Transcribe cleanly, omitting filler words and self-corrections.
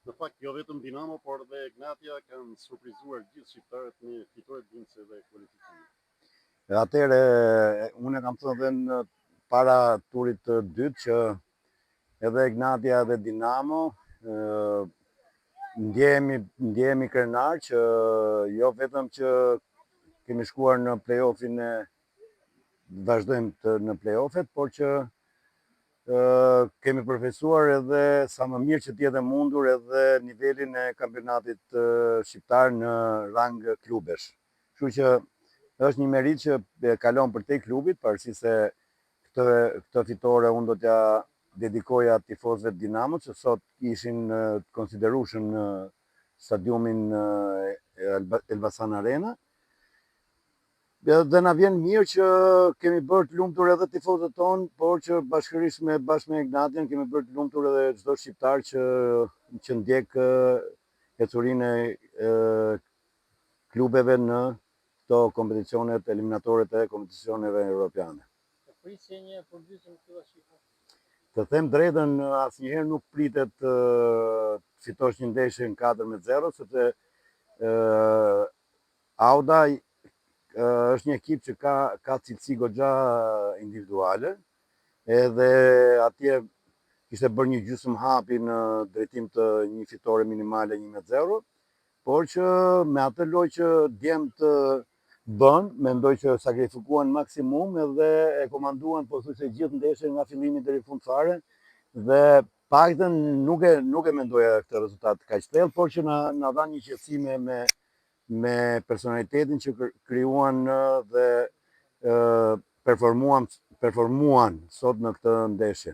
Në fakt, jo vetëm Dinamo, por dhe Egnatia kanë surprizuar gjithë shqiptarët me fitore të bindëse dhe kualifikime. Atëre, unë kam thënë dhe në para turit të dytë që edhe Egnatia dhe Dinamo ndjehemi krenar që jo vetëm që kemi shkuar në play-offin e vazhdojmë në play-offet, por që kemi përfaqësuar edhe sa më mirë që t'jetë mundur edhe nivelin e kampionatit shqiptar në rang klubesh. Kështu që është një merit që kalon për te klubit, pavarësisht se këtë fitore unë do t'ja dedikoja tifozëve të Dinamo, që sot ishin të konsiderueshëm në stadiumin Elbasan Arena. Dhe na vjen mirë që kemi bërë të lumtur edhe tifozët tonë, por që bashkërisht bashkë me Ignatian kemi bërë të lumtur edhe çdo shqiptar që ndjek ecurinë e klubeve në këto kompeticionet eliminatore të kompeticioneve europiane. Prisje një përgjysmë këto shifra. Të them drejtën, asnjëherë nuk pritet fitosh një ndeshje në 4-0, sepse Auda është një ekip që ka cilësi goxha individuale, edhe atje kishte bërë një gjysmë hapi në drejtim të një fitore minimale 1-0, por që me atë lojë që djemt bën, mendoj që sakrifikuan maksimum edhe e komanduan pothuajse gjithë ndeshjen nga fillimi deri në fund fare, dhe paktën nuk e mendoja këtë rezultat kaq thellë, por që na dha një qetësi me personalitetin që krijuan dhe performuan sot në këtë ndeshje.